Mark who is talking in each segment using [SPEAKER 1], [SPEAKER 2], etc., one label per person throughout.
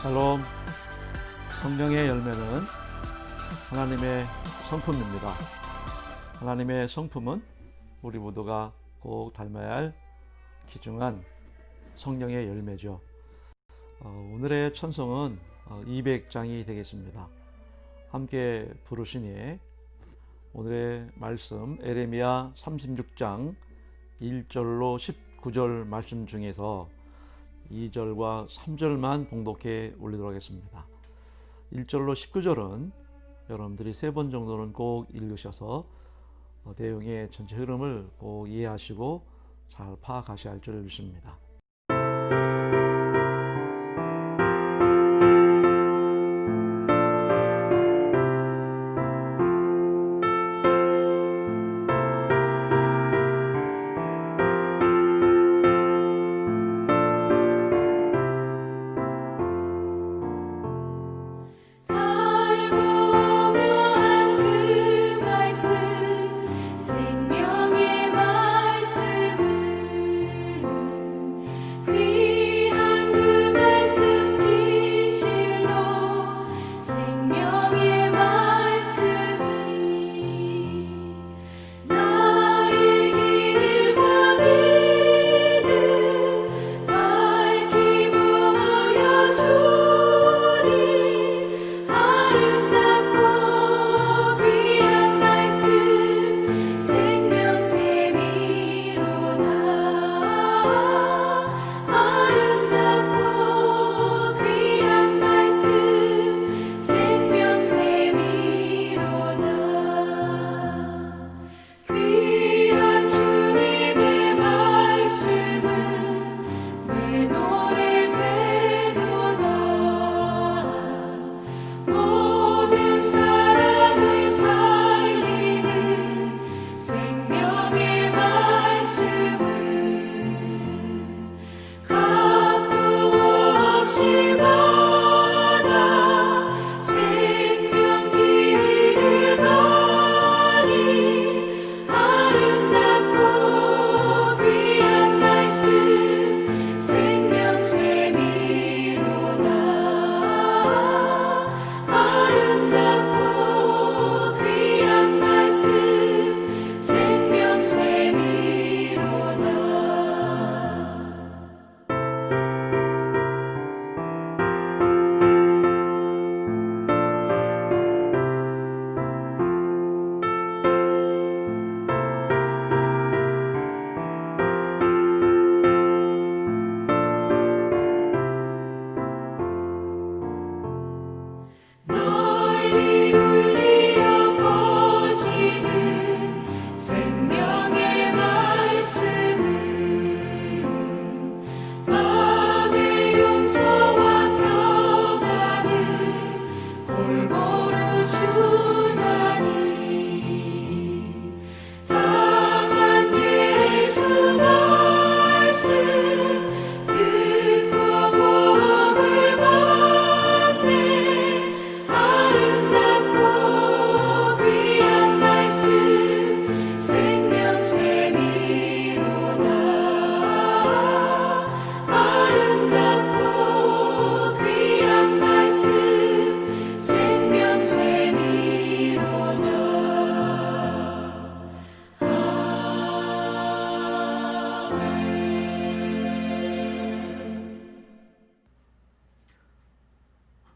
[SPEAKER 1] 샬롬. 성령의 열매는 하나님의 성품입니다. 하나님의 성품은 우리 모두가 꼭 닮아야 할 귀중한 성령의 열매죠. 오늘의 찬송은 200장이 되겠습니다. 함께 부르시니 오늘의 말씀 에레미야 36장 1절로 19절 말씀 중에서 2절과 3절만 봉독해 올리도록 하겠습니다. 1절로 19절은 여러분들이 3번 정도는 꼭 읽으셔서 내용의 전체 흐름을 꼭 이해하시고 잘 파악하셔야 할 줄 믿습니다.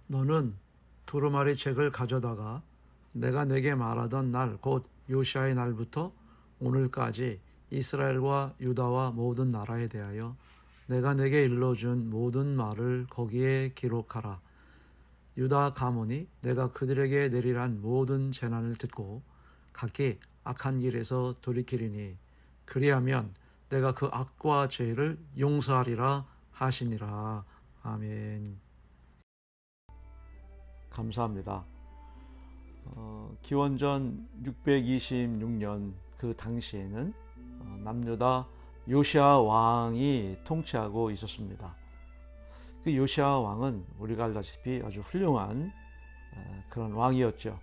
[SPEAKER 2] 너는 두루마리 책을 가져다가 내가 내게 말하던 날 곧 요시아의 날부터 오늘까지 이스라엘과 유다와 모든 나라에 대하여 내가 내게 일러준 모든 말을 거기에 기록하라. 유다 가문이 내가 그들에게 내리란 모든 재난을 듣고 각기 악한 길에서 돌이키리니 그리하면 내가 그 악과 죄를 용서하리라 하시니라. 아멘.
[SPEAKER 1] 감사합니다. 기원전 626년 그 당시에는 남유다 요시아 왕이 통치하고 있었습니다. 그 요시아 왕은 우리가 알다시피 아주 훌륭한 그런 왕이었죠.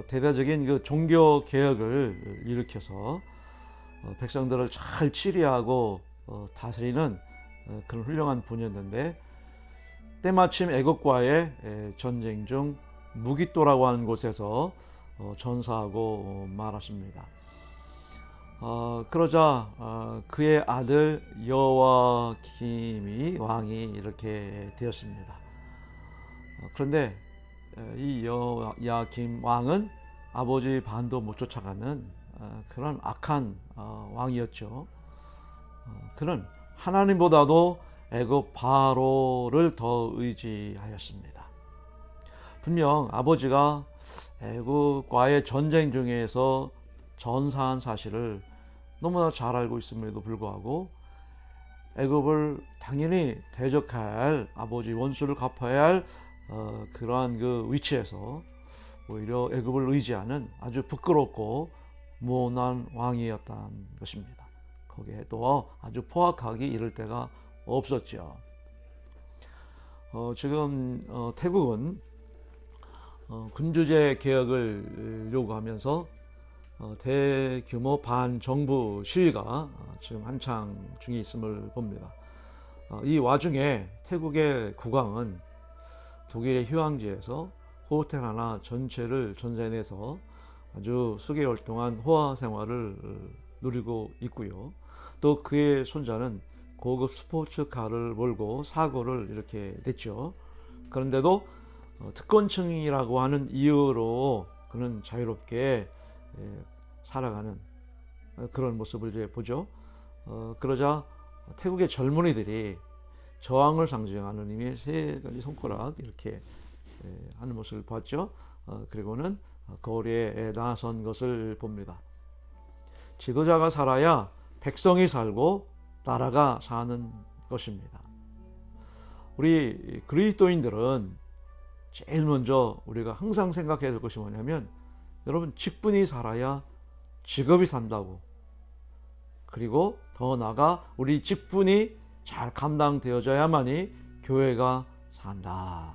[SPEAKER 1] 대대적인 그 종교 개혁을 일으켜서 백성들을 잘 치리하고 다스리는 그런 훌륭한 분이었는데 때마침 애국과의 전쟁 중 무깃도라고 하는 곳에서 전사하고 말았습니다. 그러자 그의 아들 여호야김이 왕이 이렇게 되었습니다. 그런데 이 여호야김 왕은 아버지 반도 못 쫓아가는 그런 악한 왕이었죠. 그는 하나님보다도 애굽 바로를 더 의지하였습니다. 분명 아버지가 애굽과의 전쟁 중에서 전사한 사실을 너무나 잘 알고 있음에도 불구하고 애굽을 당연히 대적할 아버지 원수를 갚아야 할 그러한 그 위치에서 오히려 애굽을 의지하는 아주 부끄럽고 모난 왕이었다는 것입니다. 거기에 또 아주 포악하기 이를 데가 없었죠. 지금 태국은 군주제 개혁을 요구하면서 대규모 반정부 시위가 지금 한창 중에 있음을 봅니다. 이 와중에 태국의 국왕은 독일의 휴양지에서 호텔 하나 전체를 전세에 내서 아주 수개월 동안 호화 생활을 누리고 있고요. 또 그의 손자는 고급 스포츠카를 몰고 사고를 이렇게 냈죠. 그런데도 특권층이라고 하는 이유로 그는 자유롭게 살아가는 그런 모습을 이제 보죠. 그러자 태국의 젊은이들이 저항을 상징하는 의미의 세 가지 손가락 이렇게 하는 모습을 봤죠. 그리고는 거리에 나선 것을 봅니다. 지도자가 살아야 백성이 살고 나라가 사는 것입니다. 우리 그리스도인들은 제일 먼저 우리가 항상 생각해야 될 것이 뭐냐면, 여러분, 직분이 살아야 직업이 산다고, 그리고 더 나아가 우리 직분이 잘 감당되어져야만이 교회가 산다.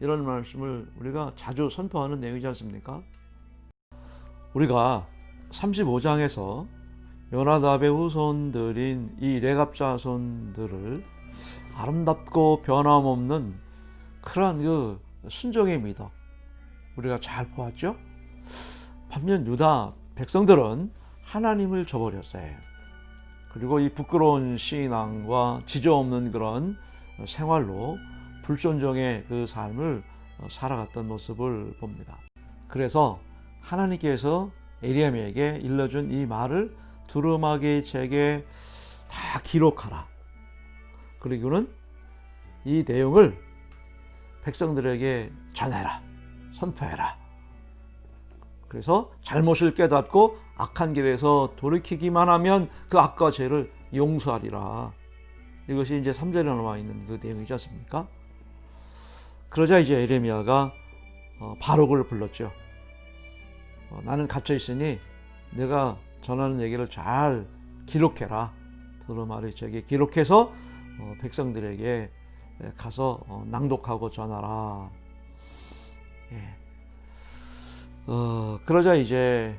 [SPEAKER 1] 이런 말씀을 우리가 자주 선포하는 내용이지 않습니까? 우리가 35장에서 요나답의 후손들인 이 레갑 자손들을 아름답고 변함없는 그러한 그 순종의 미덕 우리가 잘 보았죠. 반면 유다 백성들은 하나님을 저버렸어요. 그리고 이 부끄러운 신앙과 지조 없는 그런 생활로 불순종의 그 삶을 살아갔던 모습을 봅니다. 그래서 하나님께서 에리야에게 일러준 이 말을 두루마기 책에 다 기록하라. 그리고는 이 내용을 백성들에게 전해라, 선포해라. 그래서 잘못을 깨닫고 악한 길에서 돌이키기만 하면 그 악과 죄를 용서하리라. 이것이 이제 3절에 나와 있는 그 내용이지 않습니까? 그러자 이제 예레미야가 바룩을 불렀죠. 나는 갇혀 있으니 내가 전하는 얘기를 잘 기록해라. 두루마리 책에 기록해서 백성들에게 가서 낭독하고 전하라. 예. 그러자 이제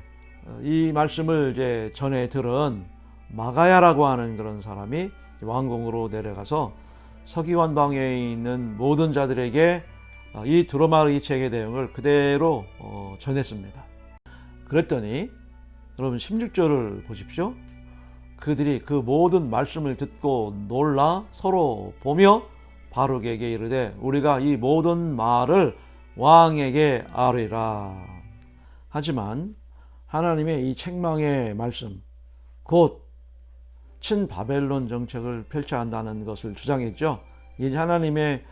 [SPEAKER 1] 이 말씀을 이제 전해 들은 마가야라고 하는 그런 사람이 왕궁으로 내려가서 서기관방에 있는 모든 자들에게 이 두루마리 책의 내용을 그대로 전했습니다. 그랬더니 여러분 16절을 보십시오. 그들이 그 모든 말씀을 듣고 놀라 서로 보며 바룩에게 이르되 우리가 이 모든 말을 왕에게 아뢰라. 하지만 하나님의 이 책망의 말씀, 곧 친바벨론 정책을 펼쳐야 한다는 것을 주장했죠. 이제 하나님의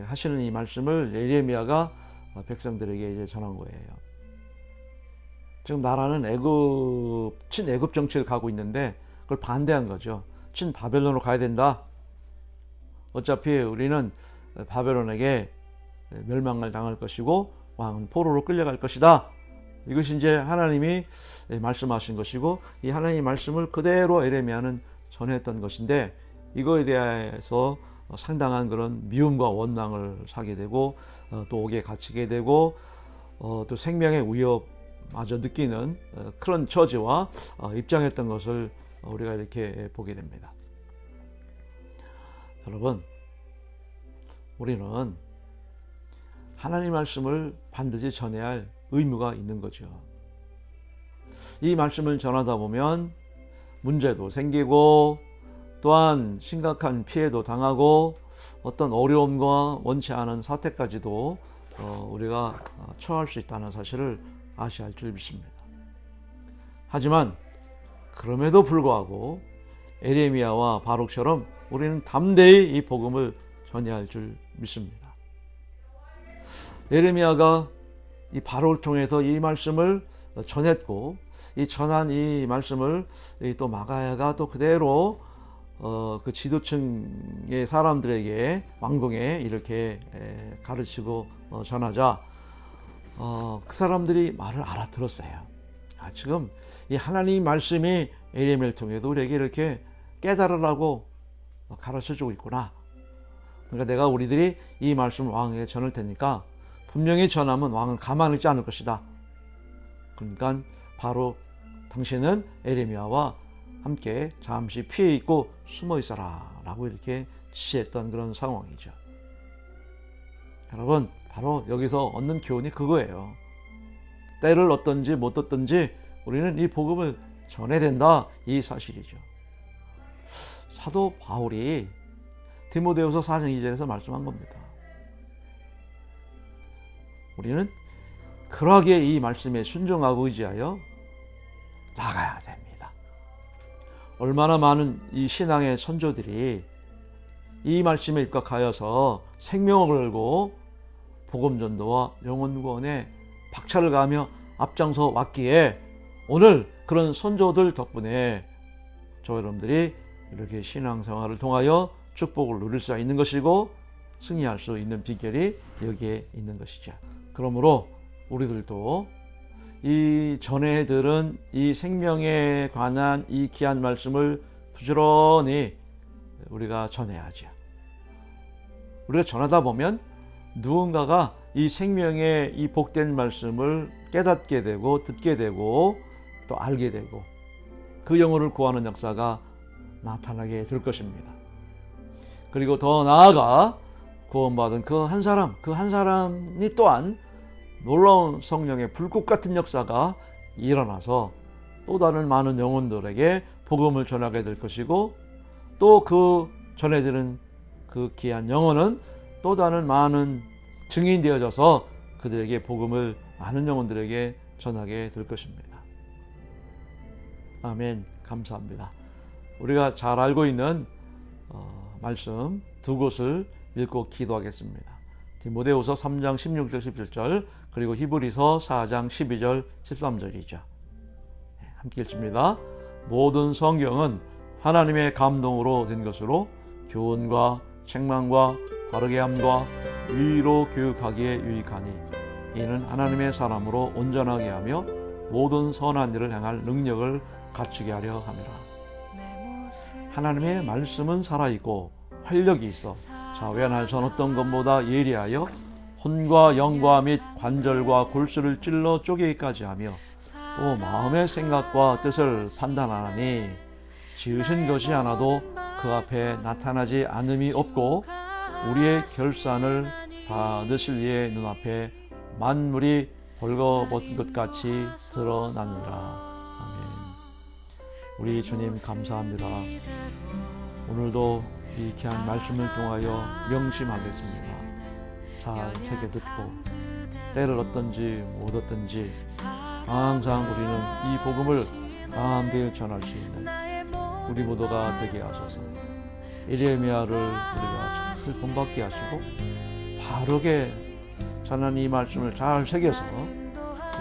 [SPEAKER 1] 하시는 이 말씀을 예레미야가 백성들에게 이제 전한 거예요. 지금 나라는 친애굽 정책을 가고 있는데 그걸 반대한 거죠. 친바벨론으로 가야 된다. 어차피 우리는 바벨론에게 멸망을 당할 것이고 왕은 포로로 끌려갈 것이다. 이것이 이제 하나님이 말씀하신 것이고 이 하나님의 말씀을 그대로 예레미야는 전했던 것인데 이거에 대해서 상당한 그런 미움과 원망을 사게 되고 또 옥에 갇히게 되고 또 생명의 위협마저 느끼는 그런 처지와 입장했던 것을 우리가 이렇게 보게 됩니다. 여러분, 우리는 하나님 말씀을 반드시 전해야 할 의무가 있는 거죠. 이 말씀을 전하다 보면 문제도 생기고 또한 심각한 피해도 당하고 어떤 어려움과 원치 않은 사태까지도 우리가 처할 수 있다는 사실을 아셔야 할 줄 믿습니다. 하지만 그럼에도 불구하고 에레미야와 바룩처럼 우리는 담대히 이 복음을 전해야 할 줄 믿습니다. 에레미야가 이 바룩을 통해서 이 말씀을 전했고 이 전한 이 말씀을 또 마가야가 또 그대로 그 지도층의 사람들에게 왕궁에 이렇게 가르치고 전하자 그 사람들이 말을 알아들었어요. 지금 이 하나님 말씀이 에레미야를 통해서 우리에게 이렇게 깨달으라고 가르쳐주고 있구나. 그러니까 내가 우리들이 이 말씀을 왕에게 전할 테니까 분명히 전하면 왕은 가만히 있지 않을 것이다. 그러니까 바로 당신은 에레미야와 함께 잠시 피해 있고 숨어 있어라 라고 이렇게 지시했던 그런 상황이죠. 여러분, 바로 여기서 얻는 교훈이 그거예요. 때를 얻든지 못 얻든지 우리는 이 복음을 전해야 된다, 이 사실이죠. 사도 바울이 디모데후서 4장 2절에서 말씀한 겁니다. 우리는 그러하게 이 말씀에 순종하고 의지하여 나가야 됩니다. 얼마나 많은 이 신앙의 선조들이 이 말씀에 입각하여서 생명을 걸고 복음전도와 영혼구원에 박차를 가하며 앞장서 왔기에 오늘 그런 선조들 덕분에 저 여러분들이 이렇게 신앙생활을 통하여 축복을 누릴 수 있는 것이고 승리할 수 있는 비결이 여기에 있는 것이죠. 그러므로 우리들도 이 전에 들은 이 생명에 관한 이 귀한 말씀을 부지런히 우리가 전해야죠. 우리가 전하다 보면 누군가가 이 생명의 이 복된 말씀을 깨닫게 되고 듣게 되고 또 알게 되고 그 영혼을 구하는 역사가 나타나게 될 것입니다. 그리고 더 나아가 구원받은 그 한 사람이 또한 놀라운 성령의 불꽃 같은 역사가 일어나서 또 다른 많은 영혼들에게 복음을 전하게 될 것이고 또 그 전해드린 그 귀한 영혼은 또 다른 많은 증인이 되어져서 그들에게 복음을 많은 영혼들에게 전하게 될 것입니다. 아멘. 감사합니다. 우리가 잘 알고 있는 말씀 두 곳을 읽고 기도하겠습니다. 디모데후서 3장 16절 17절 그리고 히브리서 4장 12절 13절이죠. 함께 읽습니다. 모든 성경은 하나님의 감동으로 된 것으로 교훈과 책망과 바르게 함과 의로 교육하기에 유익하니 이는 하나님의 사람으로 온전하게 하며 모든 선한 일을 행할 능력을 갖추게 하려 함이라. 하나님의 말씀은 살아있고 활력이 있어 자외할 선 어떤 것보다 예리하여 혼과 영과 및 관절과 골수를 찔러 쪼개기까지 하며 또 마음의 생각과 뜻을 판단하나니 지으신 것이 하나도 그 앞에 나타나지 않음이 없고 우리의 결산을 받으실 이의 눈앞에 만물이 벌거벗은 것 같이 드러나느니라. 아멘. 우리 주님 감사합니다. 오늘도 이 귀한 말씀을 통하여 명심하겠습니다. 잘 새겨 듣고 때를 얻든지 못 얻든지 항상 우리는 이 복음을 담대히 전할 수 있는 우리 모두가 되게 하소서. 에레미야를 우리가 잘 본받게 하시고 바르게 전한 이 말씀을 잘 새겨서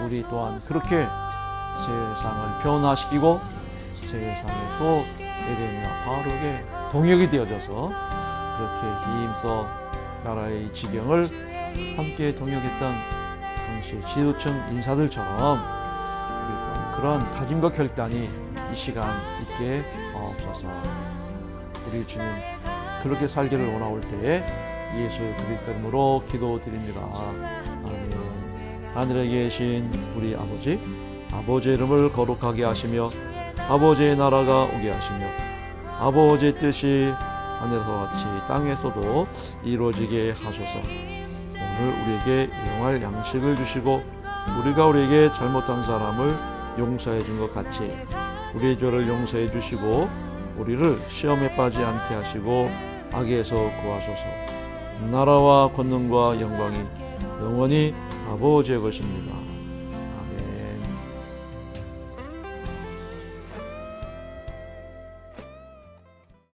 [SPEAKER 1] 우리 또한 그렇게 세상을 변화시키고 세상에 또 에레미야 바르게 동역이 되어져서 그렇게 힘써 나라의 지경을 함께 동역했던 당시 지도층 인사들처럼 우리 그런 다짐과 결단이 이 시간 있게 없어서 우리 주님 그렇게 살기를 원하올 때에 예수 그리스도 이름으로 기도드립니다. 아멘. 하늘에 계신 우리 아버지, 아버지의 이름을 거룩하게 하시며 아버지의 나라가 오게 하시며 아버지의 뜻이 하늘과 같이 땅에서도 이루어지게 하소서. 오늘 우리에게 일용할 양식을 주시고 우리가 우리에게 잘못한 사람을 용서해 준 것 같이 우리의 죄를 용서해 주시고 우리를 시험에 빠지지 않게 하시고 악에서 구하소서. 나라와 권능과 영광이 영원히 아버지의 것입니다.